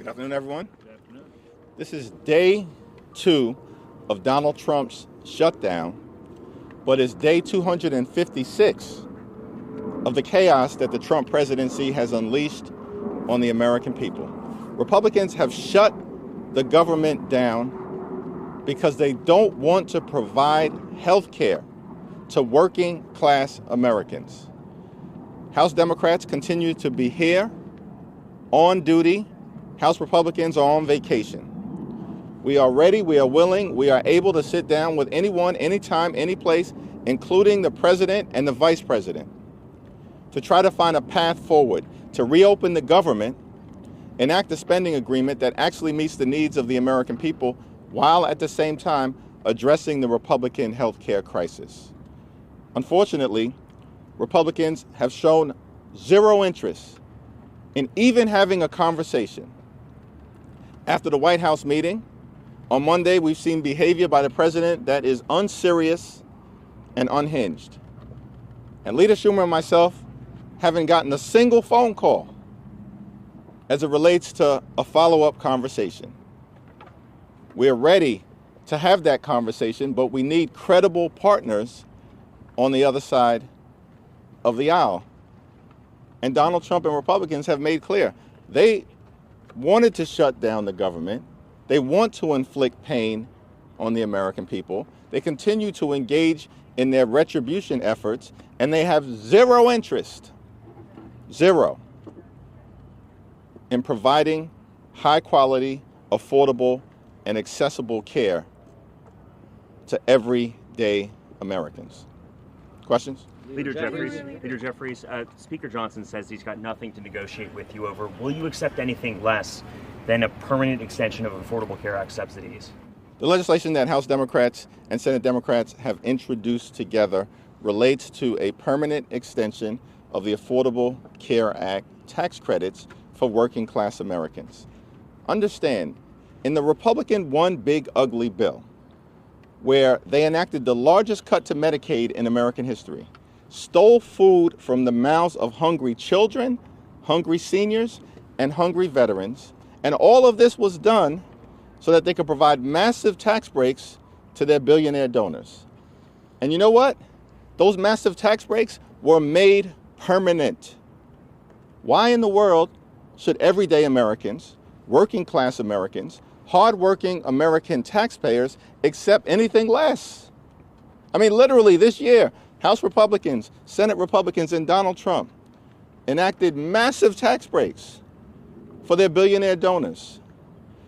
Good afternoon, everyone. Good afternoon. This is day 2 of Donald Trump's shutdown, but it's day 256 of the chaos that the Trump presidency has unleashed on the American people. Republicans have shut the government down because they don't want to provide health care to working class Americans. House Democrats continue to be here, on duty. House Republicans are on vacation. We are ready, we are willing, we are able to sit down with anyone, anytime, any place, including the president and the vice president, to try to find a path forward, to reopen the government, enact a spending agreement that actually meets the needs of the American people, while at the same time addressing the Republican health care crisis. Unfortunately, Republicans have shown zero interest in even having a conversation. After the White House meeting, on Monday, we've seen behavior by the president that is unserious and unhinged. And Leader Schumer and myself haven't gotten a single phone call as it relates to a follow-up conversation. We're ready to have that conversation, but we need credible partners on the other side of the aisle. And Donald Trump and Republicans have made clear they wanted to shut down the government. They want to inflict pain on the American people. They continue to engage in their retribution efforts, and they have zero interest, zero, in providing high quality, affordable, and accessible care to everyday Americans. Questions? Leader Jeffries, Speaker Johnson says he's got nothing to negotiate with you over. Will you accept anything less than a permanent extension of Affordable Care Act subsidies? The legislation that House Democrats and Senate Democrats have introduced together relates to a permanent extension of the Affordable Care Act tax credits for working class Americans. Understand, in the Republican One Big Ugly Bill, where they enacted the largest cut to Medicaid in American history, stole food from the mouths of hungry children, hungry seniors, and hungry veterans. And all of this was done so that they could provide massive tax breaks to their billionaire donors. And you know what? Those massive tax breaks were made permanent. Why in the world should everyday Americans, working class Americans, hardworking American taxpayers accept anything less? I mean, literally this year, House Republicans, Senate Republicans, and Donald Trump enacted massive tax breaks for their billionaire donors,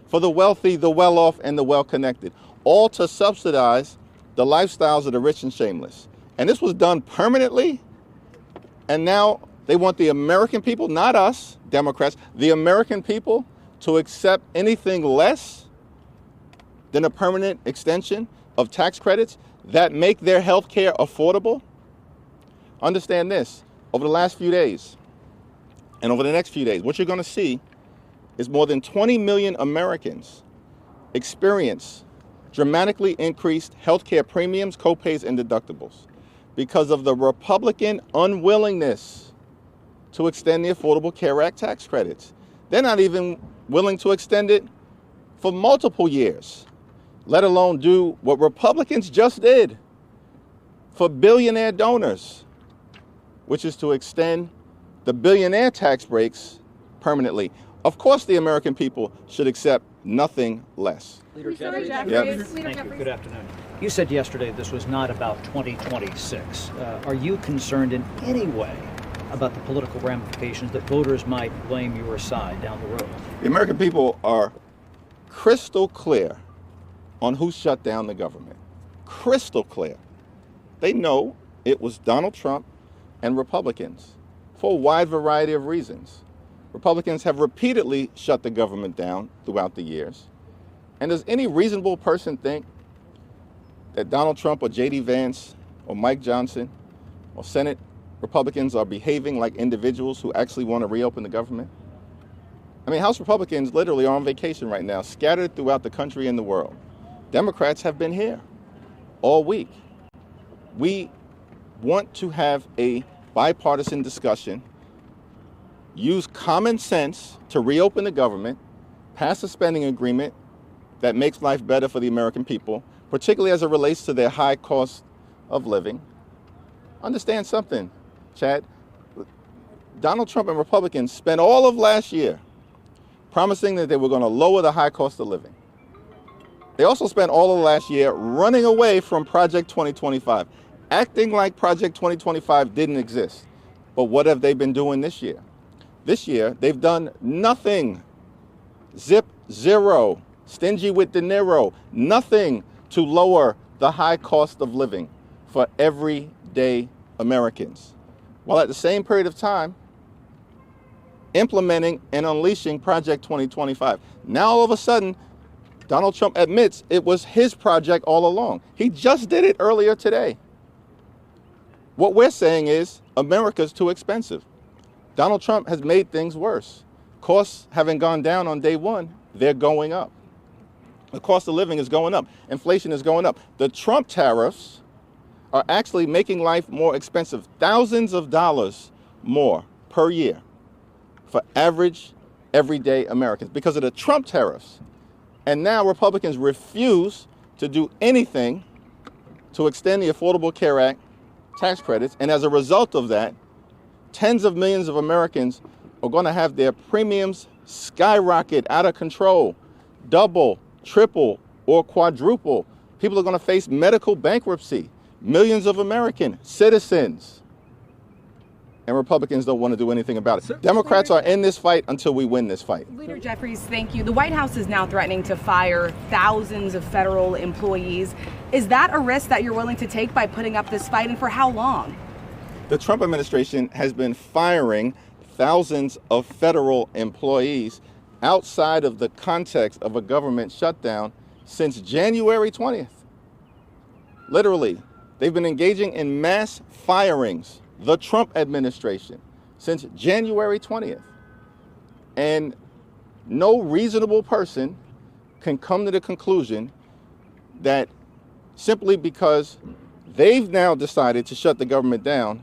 for the wealthy, the well-off, and the well-connected, all to subsidize the lifestyles of the rich and shameless. And this was done permanently, and now they want the American people, not us, Democrats, the American people to accept anything less than a permanent extension of tax credits that make their health care affordable. Understand this, over the last few days and over the next few days, what you're going to see is more than 20 million Americans experience dramatically increased health care premiums, copays, and deductibles because of the Republican unwillingness to extend the Affordable Care Act tax credits. They're not even willing to extend it for multiple years, let alone do what Republicans just did for billionaire donors, which is to extend the billionaire tax breaks permanently. Of course, the American people should accept nothing less. Leader Jeffries. Thank you. Good afternoon. You said yesterday this was not about 2026. Are you concerned in any way about the political ramifications that voters might blame your side down the road? The American people are crystal clear on who shut down the government. Crystal clear. They know it was Donald Trump and Republicans for a wide variety of reasons. Republicans have repeatedly shut the government down throughout the years. And does any reasonable person think that Donald Trump or J.D. Vance or Mike Johnson or Senate Republicans are behaving like individuals who actually want to reopen the government? I mean, House Republicans literally are on vacation right now, scattered throughout the country and the world. Democrats have been here all week. We want to have a bipartisan discussion, use common sense to reopen the government, pass a spending agreement that makes life better for the American people, particularly as it relates to their high cost of living. Understand something, Chad. Donald Trump and Republicans spent all of last year promising that they were going to lower the high cost of living. They also spent all of last year running away from Project 2025, acting like Project 2025 didn't exist. But what have they been doing this year? This year, they've done nothing. Zip, zero. Stingy with De Niro. Nothing to lower the high cost of living for everyday Americans, while at the same period of time implementing and unleashing Project 2025. Now all of a sudden, Donald Trump admits it was his project all along. He just did it earlier today. What we're saying is America's too expensive. Donald Trump has made things worse. Costs haven't gone down on day one, they're going up. The cost of living is going up. Inflation is going up. The Trump tariffs are actually making life more expensive, thousands of dollars more per year for average, everyday Americans because of the Trump tariffs. And now Republicans refuse to do anything to extend the Affordable Care Act tax credits. And as a result of that, tens of millions of Americans are going to have their premiums skyrocket out of control, double, triple, or quadruple. People are going to face medical bankruptcy. Millions of American citizens. And Republicans don't want to do anything about it. Democrats are in this fight until we win this fight. Leader Jeffries, thank you. The White House is now threatening to fire thousands of federal employees. Is that a risk that you're willing to take by putting up this fight, and for how long? The Trump administration has been firing thousands of federal employees outside of the context of a government shutdown since January 20th. Literally, they've been engaging in mass firings, the Trump administration, since January 20th. And no reasonable person can come to the conclusion that simply because they've now decided to shut the government down,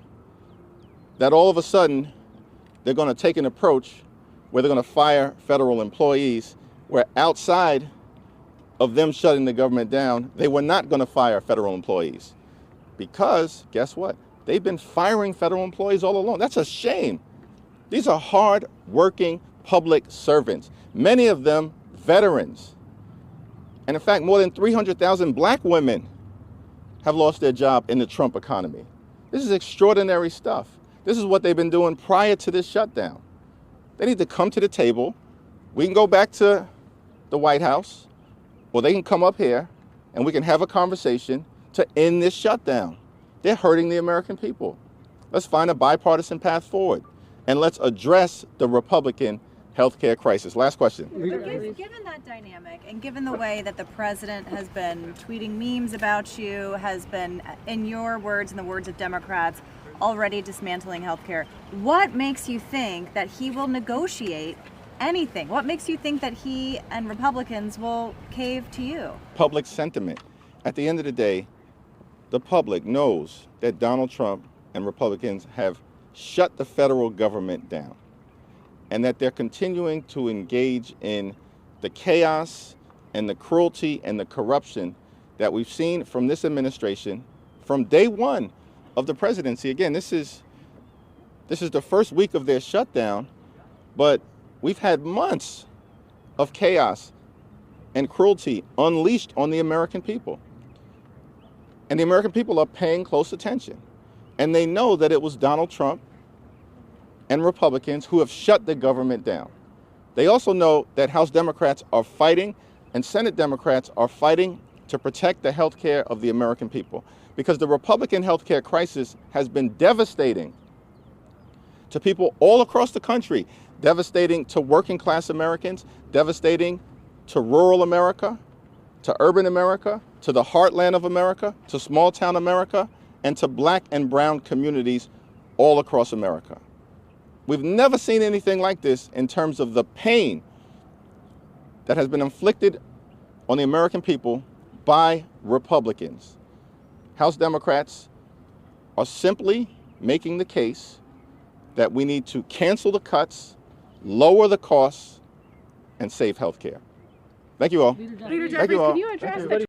that all of a sudden they're going to take an approach where they're going to fire federal employees, where outside of them shutting the government down, they were not going to fire federal employees. Because, guess what? They've been firing federal employees all along. That's a shame. These are hard-working public servants, many of them veterans. And in fact, more than 300,000 black women have lost their job in the Trump economy. This is extraordinary stuff. This is what they've been doing prior to this shutdown. They need to come to the table. We can go back to the White House, or they can come up here and we can have a conversation to end this shutdown. They're hurting the American people. Let's find a bipartisan path forward, and let's address the Republican healthcare crisis. Last question. Given that dynamic, and given the way that the president has been tweeting memes about you, has been, in your words and the words of Democrats, already dismantling healthcare, what makes you think that he will negotiate anything? What makes you think that he and Republicans will cave to you? Public sentiment. At the end of the day, the public knows that Donald Trump and Republicans have shut the federal government down, and that they're continuing to engage in the chaos and the cruelty and the corruption that we've seen from this administration from day one of the presidency. Again, this is the first week of their shutdown, but we've had months of chaos and cruelty unleashed on the American people. And the American people are paying close attention. And they know that it was Donald Trump and Republicans who have shut the government down. They also know that House Democrats are fighting and Senate Democrats are fighting to protect the health care of the American people, because the Republican health care crisis has been devastating to people all across the country, devastating to working class Americans, devastating to rural America, to urban America, to the heartland of America, to small town America, and to black and brown communities all across America. We've never seen anything like this in terms of the pain that has been inflicted on the American people by Republicans. House Democrats are simply making the case that we need to cancel the cuts, lower the costs, and safe health care. Thank you all. Leader Thank Jeffries, you all. can you address